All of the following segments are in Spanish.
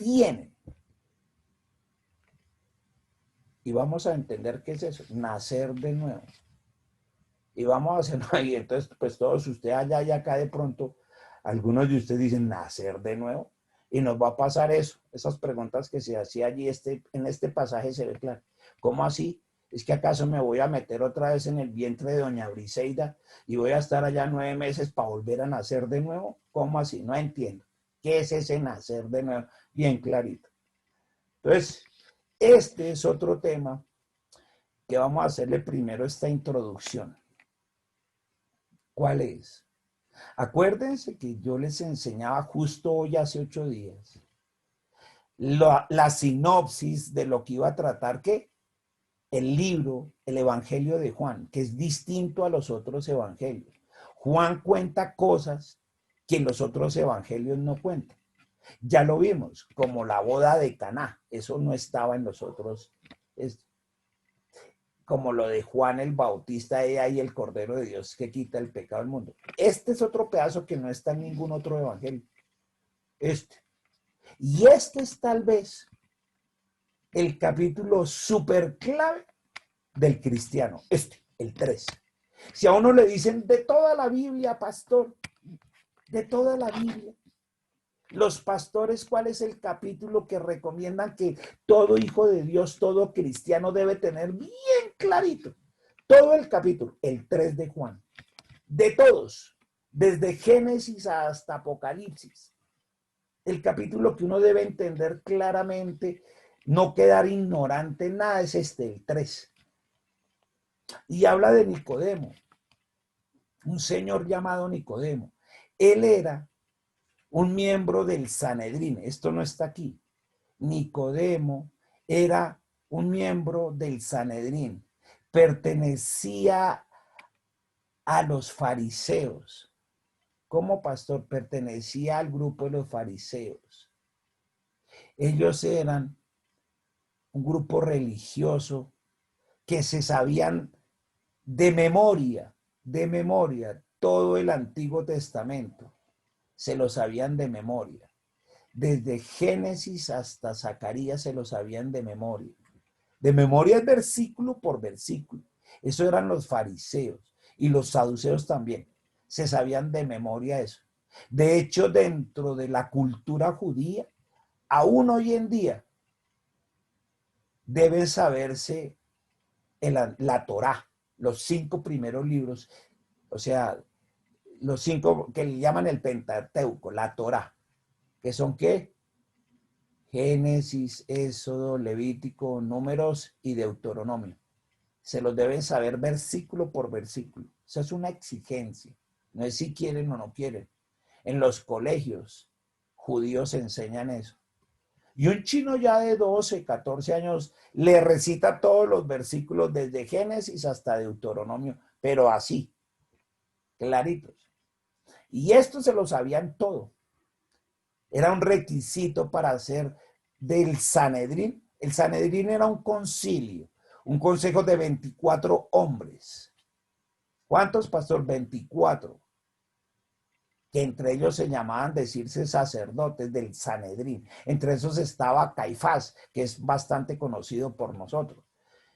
tienen. Y vamos a entender qué es eso, nacer de nuevo. Y vamos a hacerlo ahí. Entonces, pues todos ustedes allá y acá de pronto, algunos de ustedes dicen nacer de nuevo. Y nos va a pasar eso, esas preguntas que se hacía allí, en este pasaje se ve claro. ¿Cómo así? ¿Es que acaso me voy a meter otra vez en el vientre de doña Briseida y voy a estar allá 9 meses para volver a nacer de nuevo? ¿Cómo así? No entiendo. ¿Qué es ese nacer de nuevo? Bien clarito. Entonces, este es otro tema que vamos a hacerle primero esta introducción. ¿Cuál es? Acuérdense que yo les enseñaba justo hoy hace 8 días la sinopsis de lo que iba a tratar, ¿qué? El libro, el Evangelio de Juan, que es distinto a los otros evangelios. Juan cuenta cosas que los otros evangelios no cuentan. Ya lo vimos, como la boda de Caná, eso no estaba en los otros, es como lo de Juan el Bautista, ahí el Cordero de Dios que quita el pecado del mundo. Este es otro pedazo que no está en ningún otro evangelio. Y este es tal vez el capítulo súper clave del cristiano, el 3. Si a uno le dicen de toda la Biblia, pastor, de toda la Biblia, los pastores, ¿cuál es el capítulo que recomiendan que todo hijo de Dios, todo cristiano debe tener bien clarito? Todo el capítulo, el 3 de Juan. De todos, desde Génesis hasta Apocalipsis. El capítulo que uno debe entender claramente, no quedar ignorante en nada, es el 3. Y habla de Nicodemo, un señor llamado Nicodemo. Él era un miembro del Sanedrín, esto no está aquí. Nicodemo era un miembro del Sanedrín, pertenecía a los fariseos. Como pastor, pertenecía al grupo de los fariseos. Ellos eran un grupo religioso que se sabían de memoria, todo el Antiguo Testamento. Se lo sabían de memoria. Desde Génesis hasta Zacarías se lo sabían de memoria. De memoria es versículo por versículo. Eso eran los fariseos y los saduceos también. Se sabían de memoria eso. De hecho, dentro de la cultura judía, aún hoy en día, debe saberse la Torá, los 5 primeros libros, o sea, los 5 que le llaman el Pentateuco, la Torá, que son ¿qué? Génesis, Éxodo, Levítico, Números y Deuteronomio. Se los deben saber versículo por versículo. Eso es una exigencia. No es si quieren o no quieren. En los colegios judíos enseñan eso. Y un chino ya de 12, 14 años le recita todos los versículos desde Génesis hasta Deuteronomio, pero así, claritos. Y esto se lo sabían todo. Era un requisito para hacer del Sanedrín. El Sanedrín era un concilio, un consejo de 24 hombres. ¿Cuántos, pastor? 24. Que entre ellos se llamaban decirse sacerdotes del Sanedrín. Entre esos estaba Caifás, que es bastante conocido por nosotros,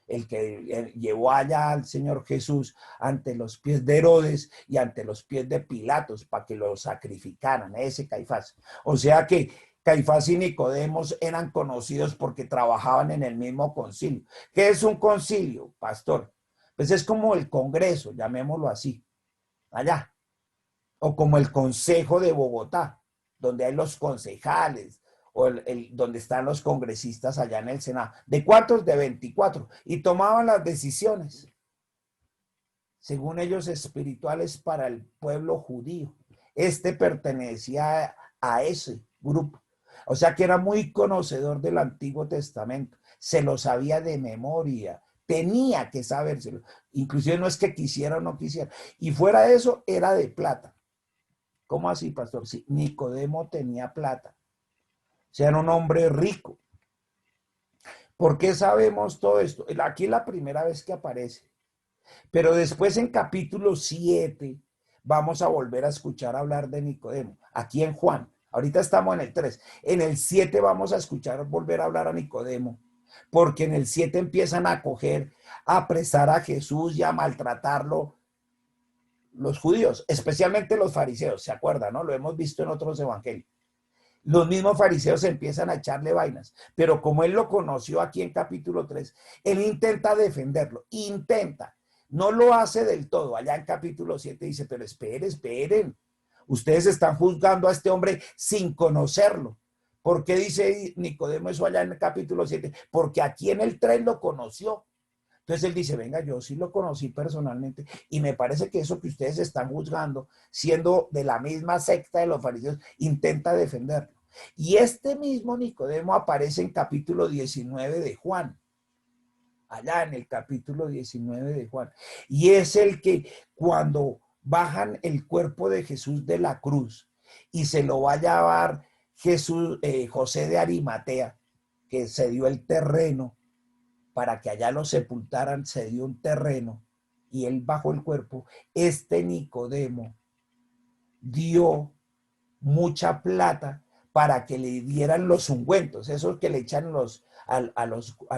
el que llevó allá al Señor Jesús ante los pies de Herodes y ante los pies de Pilatos para que lo sacrificaran, ese Caifás. O sea que Caifás y Nicodemos eran conocidos porque trabajaban en el mismo concilio. ¿Qué es un concilio, pastor? Pues es como el Congreso, llamémoslo así, allá. O como el Consejo de Bogotá, donde hay los concejales, o donde están los congresistas allá en el Senado. ¿De cuántos? De 24. Y tomaban las decisiones, según ellos, espirituales para el pueblo judío. Este pertenecía a ese grupo. O sea que era muy conocedor del Antiguo Testamento. Se lo sabía de memoria. Tenía que sabérselo. Inclusive no es que quisiera o no quisiera. Y fuera de eso, era de plata. ¿Cómo así, pastor? Sí, Nicodemo tenía plata. O sea, era un hombre rico. ¿Por qué sabemos todo esto? Aquí es la primera vez que aparece. Pero después en capítulo 7 vamos a volver a escuchar hablar de Nicodemo. Aquí en Juan. Ahorita estamos en el 3. En el 7 vamos a escuchar volver a hablar a Nicodemo, porque en el 7 empiezan a coger, a apresar a Jesús y a maltratarlo los judíos, especialmente los fariseos, ¿se acuerdan, no? Lo hemos visto en otros evangelios. Los mismos fariseos empiezan a echarle vainas, pero como él lo conoció aquí en capítulo 3, él intenta defenderlo, intenta, no lo hace del todo. Allá en capítulo 7 dice, pero esperen, ustedes están juzgando a este hombre sin conocerlo. ¿Por qué dice Nicodemo eso allá en el capítulo 7? Porque aquí en el 3 lo conoció. Entonces él dice, venga, yo sí lo conocí personalmente y me parece que eso que ustedes están juzgando, siendo de la misma secta de los fariseos, intenta defenderlo. Y este mismo Nicodemo aparece en capítulo 19 de Juan, allá en el capítulo 19 de Juan. Y es el que cuando bajan el cuerpo de Jesús de la cruz y se lo va a llevar José de Arimatea, que se dio el terreno para que allá lo sepultaran, se dio un terreno y él bajó el cuerpo. Este Nicodemo dio mucha plata para que le dieran los ungüentos, esos que le echan a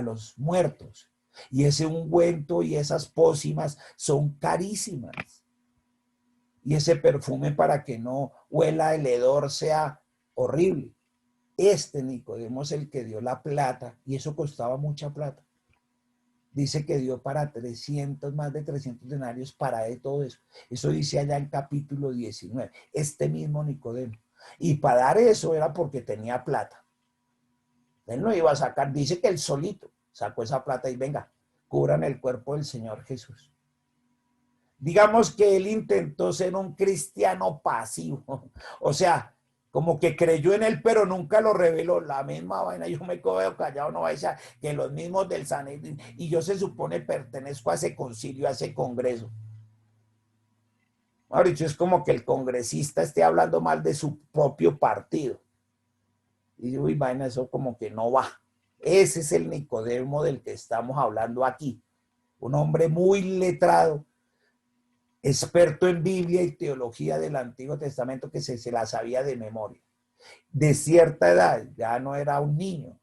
los muertos. Y ese ungüento y esas pócimas son carísimas. Y ese perfume, para que no huela el hedor, sea horrible. Este Nicodemo es el que dio la plata y eso costaba mucha plata. Dice que dio para 300, más de 300 denarios para todo eso. Eso dice allá en capítulo 19. Este mismo Nicodemo. Y para dar eso era porque tenía plata. Él no iba a sacar, dice que él solito sacó esa plata y venga, cubran el cuerpo del Señor Jesús. Digamos que él intentó ser un cristiano pasivo. O sea, como que creyó en él, pero nunca lo reveló. La misma vaina, yo me quedo callado, no vaya a ser que los mismos del Sanedrín, y yo se supone pertenezco a ese concilio, a ese congreso. Ahora dicho, es como que el congresista esté hablando mal de su propio partido. Y yo, uy, vaina, eso como que no va. Ese es el Nicodemo del que estamos hablando aquí. Un hombre muy letrado, experto en Biblia y teología del Antiguo Testamento, que se la sabía de memoria. De cierta edad, ya no era un niño.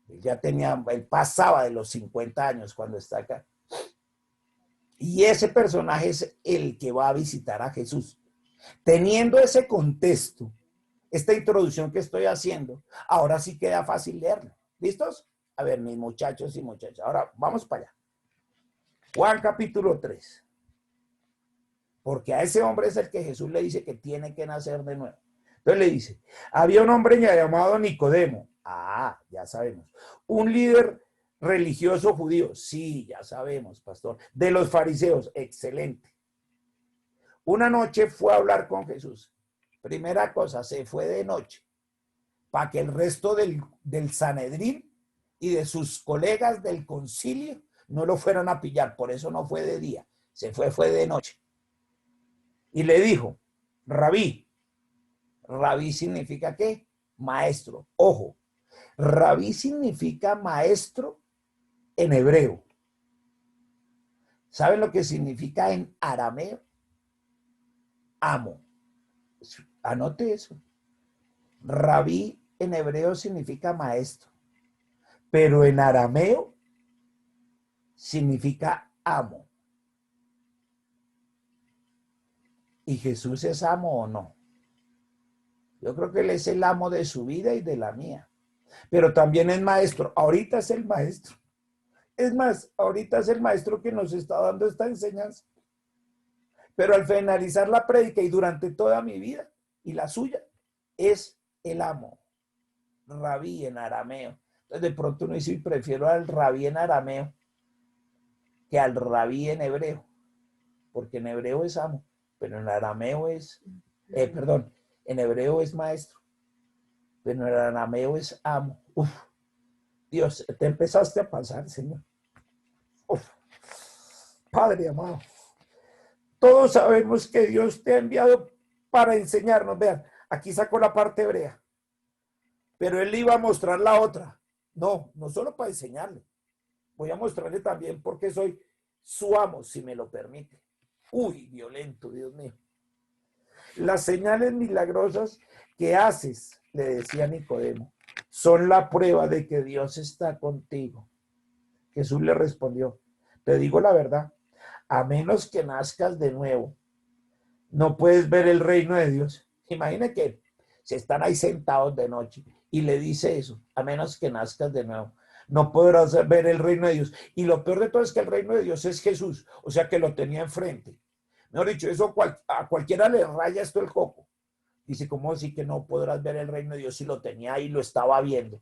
Él pasaba de los 50 años cuando está acá. Y ese personaje es el que va a visitar a Jesús. Teniendo ese contexto, esta introducción que estoy haciendo, ahora sí queda fácil leerla. ¿Listos? A ver, mis muchachos y muchachas, ahora vamos para allá. Juan capítulo 3. Porque a ese hombre es el que Jesús le dice que tiene que nacer de nuevo. Entonces le dice, había un hombre llamado Nicodemo. Ah, ya sabemos. Un líder religioso judío. Sí, ya sabemos, pastor. De los fariseos. Excelente. Una noche fue a hablar con Jesús. Primera cosa, se fue de noche para que el resto del Sanedrín y de sus colegas del concilio no lo fueran a pillar. Por eso no fue de día. Fue de noche. Y le dijo, Rabí. Rabí significa ¿qué? Maestro. Ojo, Rabí significa maestro en hebreo. ¿Saben lo que significa en arameo? Amo. Anote eso. Rabí en hebreo significa maestro, pero en arameo significa amo. ¿Y Jesús es amo o no? Yo creo que él es el amo de su vida y de la mía. Pero también es maestro. Ahorita es el maestro. Es más, ahorita es el maestro que nos está dando esta enseñanza. Pero al finalizar la prédica y durante toda mi vida y la suya, es el amo. Rabí en arameo. Entonces de pronto uno dice, prefiero al rabí en arameo que al rabí en hebreo. Porque en hebreo es amo, pero en arameo es, en hebreo es maestro, pero en arameo es amo. Uf, Dios, te empezaste a pasar, Señor. Uf, Padre amado, todos sabemos que Dios te ha enviado para enseñarnos. Vean, aquí sacó la parte hebrea, pero él le iba a mostrar la otra. No, no solo para enseñarle, voy a mostrarle también porque soy su amo, si me lo permite. Uy, violento, Dios mío. Las señales milagrosas que haces, le decía Nicodemo, son la prueba de que Dios está contigo. Jesús le respondió, te digo la verdad, a menos que nazcas de nuevo, no puedes ver el reino de Dios. Imagina que se están ahí sentados de noche y le dice eso, a menos que nazcas de nuevo, no podrás ver el reino de Dios. Y lo peor de todo es que el reino de Dios es Jesús, o sea que lo tenía enfrente. Mejor dicho, eso a cualquiera le raya esto el coco. Dice, ¿cómo así que no podrás ver el reino de Dios si lo tenía ahí y lo estaba viendo?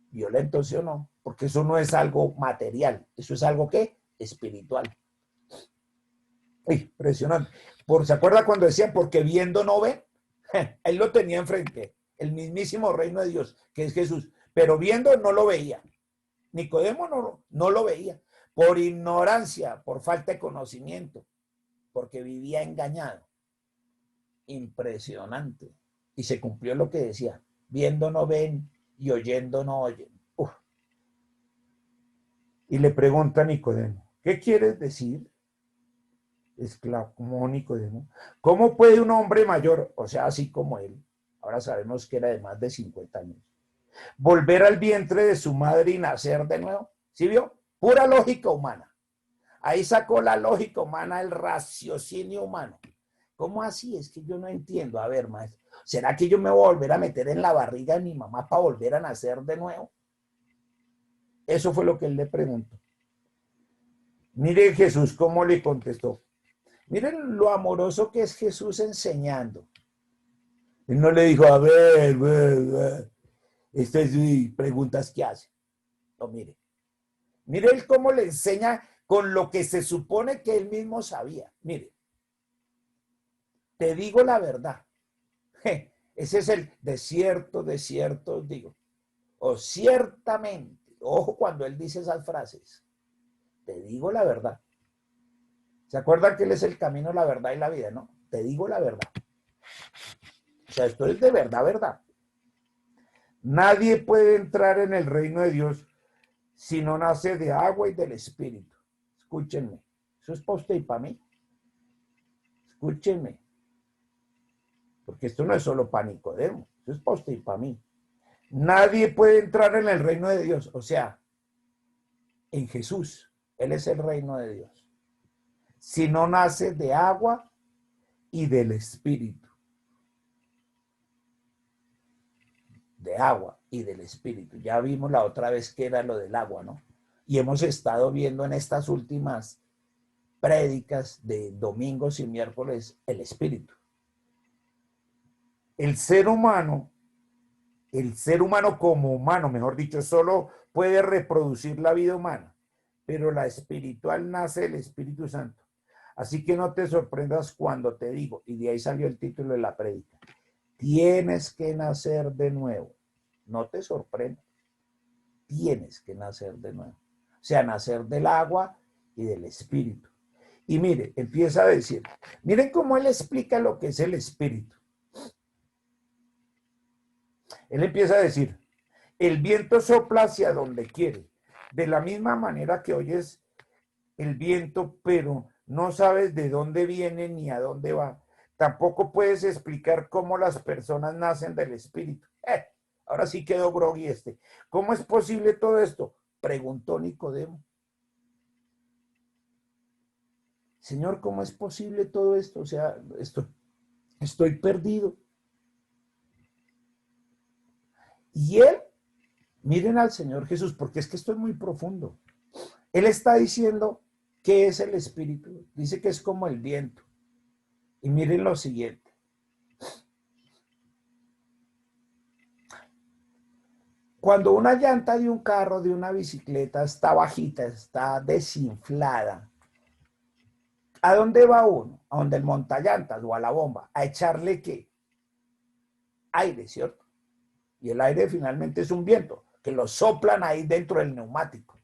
¿Violento sí o no? Porque eso no es algo material, eso es algo ¿qué? Espiritual. Impresionante. ¿Se acuerda cuando decían, porque viendo no ve? Él lo tenía enfrente, el mismísimo reino de Dios, que es Jesús, pero viendo no lo veía. Nicodemo no lo veía, por ignorancia, por falta de conocimiento, porque vivía engañado. Impresionante. Y se cumplió lo que decía, viendo no ven y oyendo no oyen. Uf. Y le pregunta a Nicodemo, ¿qué quieres decir? Exclamó Nicodemo, ¿cómo puede un hombre mayor, o sea, así como él, ahora sabemos que era de más de 50 años, volver al vientre de su madre y nacer de nuevo? ¿Sí vio? Pura lógica humana. Ahí sacó la lógica humana, el raciocinio humano. ¿Cómo así? Es que yo no entiendo. A ver, maestro, ¿será que yo me voy a volver a meter en la barriga de mi mamá para volver a nacer de nuevo? Eso fue lo que él le preguntó. Mire Jesús cómo le contestó. Miren lo amoroso que es Jesús enseñando. Él no le dijo, a ver, estas preguntas que hace. No, mire. Mire él cómo le enseña con lo que se supone que él mismo sabía. Mire, te digo la verdad. Ese es el de cierto, digo. O ciertamente. Ojo cuando él dice esas frases. Te digo la verdad. ¿Se acuerdan que él es el camino, la verdad y la vida, no? Te digo la verdad. O sea, esto es de verdad, verdad. Nadie puede entrar en el reino de Dios si no nace de agua y del Espíritu. Escúchenme. Eso es para usted y para mí. Escúchenme. Porque esto no es solo para Nicodemo. Eso es para usted y para mí. Nadie puede entrar en el reino de Dios. O sea, en Jesús. Él es el reino de Dios. Si no nace de agua y del Espíritu. De agua y del Espíritu. Ya vimos la otra vez que era lo del agua, ¿no? Y hemos estado viendo en estas últimas prédicas de domingos y miércoles el Espíritu. El ser humano como humano, mejor dicho, solo puede reproducir la vida humana, pero la espiritual nace del Espíritu Santo. Así que no te sorprendas cuando te digo, y de ahí salió el título de la prédica, tienes que nacer de nuevo. No te sorprendas, tienes que nacer de nuevo. O sea, nacer del agua y del Espíritu. Y mire, empieza a decir, miren cómo él explica lo que es el Espíritu. Él empieza a decir, el viento sopla hacia donde quiere. De la misma manera que oyes el viento, pero no sabes de dónde viene ni a dónde va. Tampoco puedes explicar cómo las personas nacen del Espíritu. Ahora sí quedó groggy este. ¿Cómo es posible todo esto? Preguntó Nicodemo. Señor, ¿cómo es posible todo esto? O sea, estoy perdido. Y él, miren al Señor Jesús, porque es que esto es muy profundo. Él está diciendo qué es el Espíritu. Dice que es como el viento. Y miren lo siguiente. Cuando una llanta de un carro, de una bicicleta, está bajita, está desinflada, ¿a dónde va uno? A donde el montallantas o a la bomba. ¿A echarle qué? Aire, ¿cierto? Y el aire finalmente es un viento, que lo soplan ahí dentro del neumático,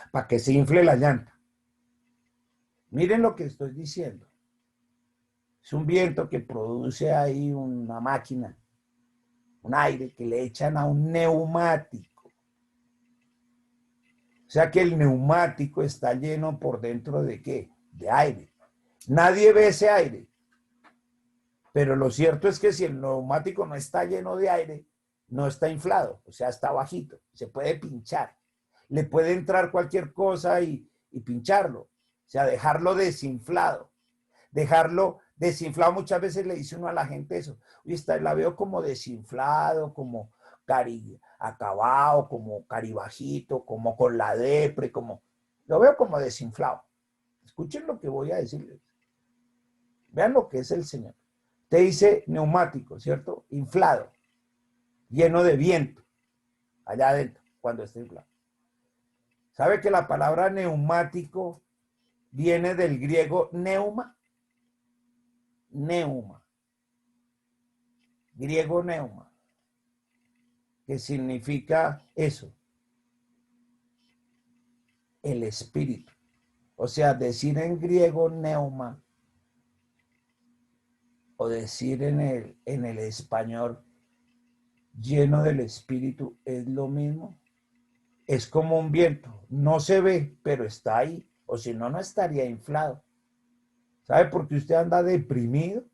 para que se infle la llanta. Miren lo que estoy diciendo. Es un viento que produce ahí una máquina, un aire que le echan a un neumático. O sea que el neumático está lleno por dentro de ¿qué? De aire. Nadie ve ese aire. Pero lo cierto es que si el neumático no está lleno de aire, no está inflado, o sea, está bajito, se puede pinchar. Le puede entrar cualquier cosa y pincharlo, o sea, dejarlo desinflado. Dejarlo desinflado, muchas veces le dice uno a la gente eso, oye, la veo como desinflado, como acabado, como caribajito, como con la depre, lo veo como desinflado. Escuchen lo que voy a decirles. Vean lo que es el Señor. Te dice neumático, ¿cierto? Inflado, lleno de viento, allá adentro, cuando esté inflado. ¿Sabe que la palabra neumático viene del griego neuma? Neuma. Griego neuma. Que significa eso, el espíritu. O sea, decir en griego neuma o decir en el español lleno del espíritu es lo mismo. Es como un viento, no se ve, pero está ahí, o si no, no estaría inflado. ¿Sabe por qué usted anda deprimido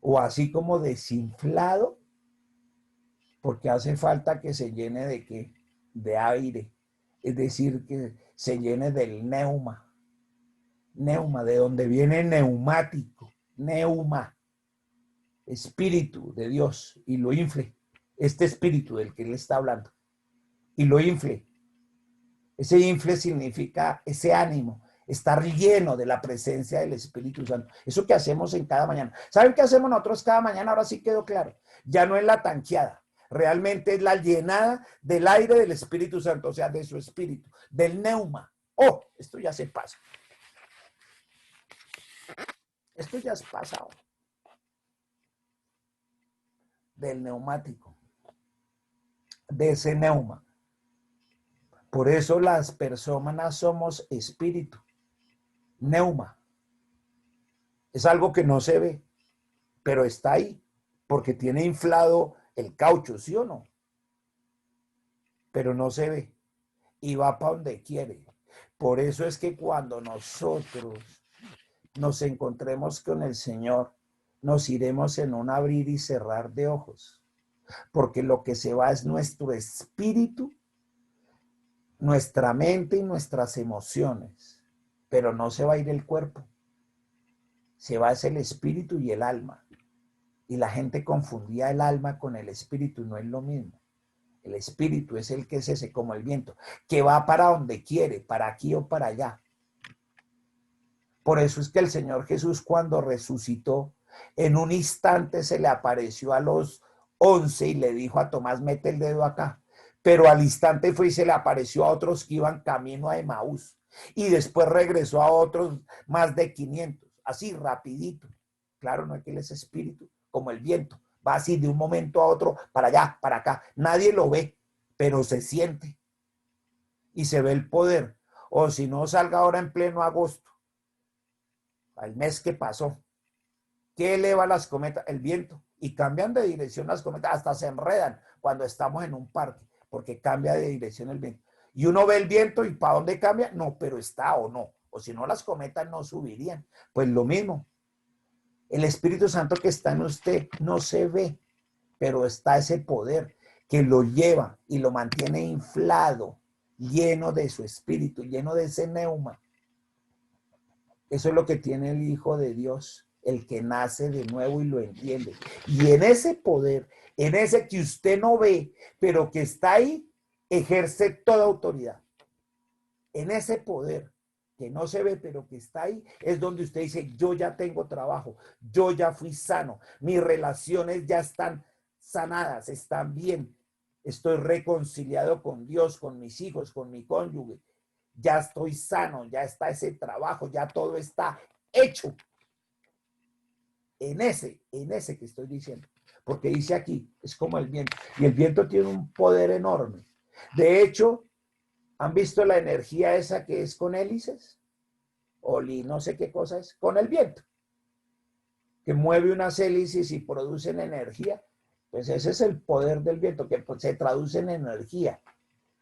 o así como desinflado? Porque hace falta que se llene de qué? De aire. Es decir, que se llene del neuma. Neuma, de donde viene neumático. Neuma. Espíritu de Dios. Y lo infle. Este espíritu del que él está hablando. Y lo infle. Ese infle significa ese ánimo. Estar lleno de la presencia del Espíritu Santo. Eso que hacemos en cada mañana. ¿Saben qué hacemos nosotros cada mañana? Ahora sí quedó claro. Ya no es la tanqueada. Realmente es la llenada del aire del Espíritu Santo, o sea, de su espíritu, del neuma. Oh, esto ya se pasa. Esto ya es pasado. Del neumático, de ese neuma. Por eso las personas somos espíritu, neuma. Es algo que no se ve, pero está ahí, porque tiene inflado el caucho, ¿sí o no? Pero no se ve y va para donde quiere. Por eso es que cuando nosotros nos encontremos con el Señor, nos iremos en un abrir y cerrar de ojos, porque lo que se va es nuestro espíritu, nuestra mente y nuestras emociones, pero no se va a ir el cuerpo, se va es el espíritu y el alma. Y la gente confundía el alma con el espíritu, no es lo mismo. El espíritu es el que es ese, como el viento, que va para donde quiere, para aquí o para allá. Por eso es que el Señor Jesús, cuando resucitó, en un instante se le apareció a los 11 y le dijo a Tomás, mete el dedo acá. Pero al instante fue y se le apareció a otros que iban camino a Emaús. Y después regresó a otros más de 500, así rapidito. Claro, no es que él es espíritu, como el viento. Va así de un momento a otro, para allá, para acá. Nadie lo ve, pero se siente. Y se ve el poder. O si no, salga ahora en pleno agosto, al mes que pasó. ¿Qué eleva las cometas? El viento. Y cambian de dirección las cometas, hasta se enredan cuando estamos en un parque, porque cambia de dirección el viento. Y uno ve el viento y ¿para dónde cambia? No, pero está o no. O si no, las cometas no subirían. Pues lo mismo. El Espíritu Santo que está en usted no se ve, pero está ese poder que lo lleva y lo mantiene inflado, lleno de su espíritu, lleno de ese neuma. Eso es lo que tiene el Hijo de Dios, el que nace de nuevo y lo entiende. Y en ese poder, en ese que usted no ve, pero que está ahí, ejerce toda autoridad. En ese poder que no se ve, pero que está ahí, es donde usted dice, yo ya tengo trabajo, yo ya fui sano, mis relaciones ya están sanadas, están bien, estoy reconciliado con Dios, con mis hijos, con mi cónyuge, ya estoy sano, ya está ese trabajo, ya todo está hecho. En ese que estoy diciendo, porque dice aquí, es como el viento, y el viento tiene un poder enorme. De hecho, ¿han visto la energía esa que es con hélices? No sé qué cosa es, con el viento, que mueve unas hélices y producen energía. Pues ese es el poder del viento, que se traduce en energía,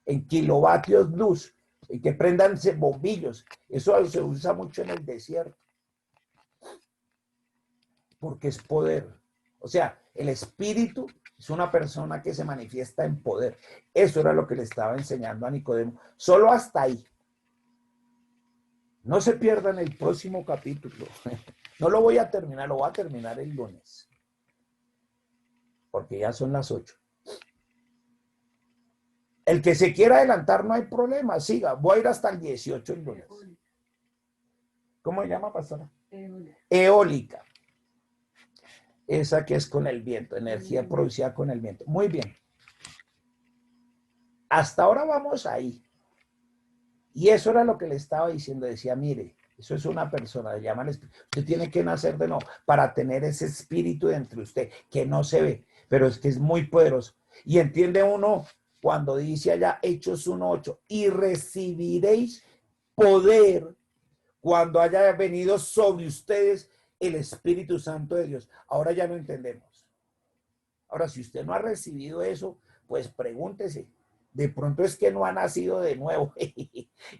en kilovatios luz, y que prendan bombillos. Eso se usa mucho en el desierto. porque es poder. O sea, el espíritu es una persona que se manifiesta en poder. Eso era lo que le estaba enseñando a Nicodemo. Solo hasta ahí. No se pierdan el próximo capítulo. No lo voy a terminar, lo voy a terminar el lunes. Porque ya son las 8. El que se quiera adelantar no hay problema, siga. Voy a ir hasta el 18 el lunes. ¿Cómo se llama, pastora? Eólica. Esa que es con el viento, energía producida con el viento. Muy bien. Hasta ahora vamos ahí. Y eso era lo que le estaba diciendo. Decía, mire, eso es una persona, le llama al espíritu. Usted tiene que nacer de nuevo para tener ese espíritu dentro de usted, que no se ve, pero es que es muy poderoso. Y entiende uno cuando dice allá Hechos 1:8, y recibiréis poder cuando haya venido sobre ustedes el Espíritu Santo de Dios. Ahora ya lo entendemos. Ahora, si usted no ha recibido eso, pues pregúntese. De pronto es que no ha nacido de nuevo.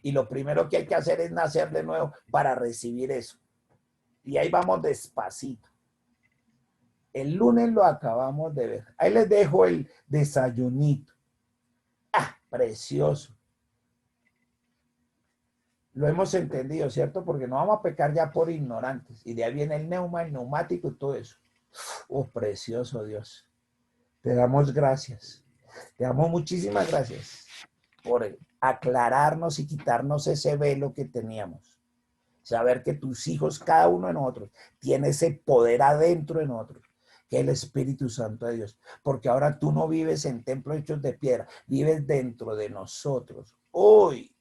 Y lo primero que hay que hacer es nacer de nuevo para recibir eso. Y ahí vamos despacito. El lunes lo acabamos de ver. Ahí les dejo el desayunito. Ah, precioso. Lo hemos entendido, ¿cierto? Porque no vamos a pecar ya por ignorantes. Y de ahí viene el neumático y todo eso. Oh, precioso Dios. Te damos gracias. Te damos muchísimas gracias por aclararnos y quitarnos ese velo que teníamos. Saber que tus hijos, cada uno de nosotros, tiene ese poder adentro de nosotros, que es el Espíritu Santo de Dios. Porque ahora tú no vives en templos hechos de piedra, vives dentro de nosotros. Hoy,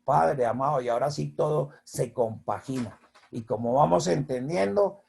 Padre amado, y ahora sí todo se compagina. Y como vamos entendiendo,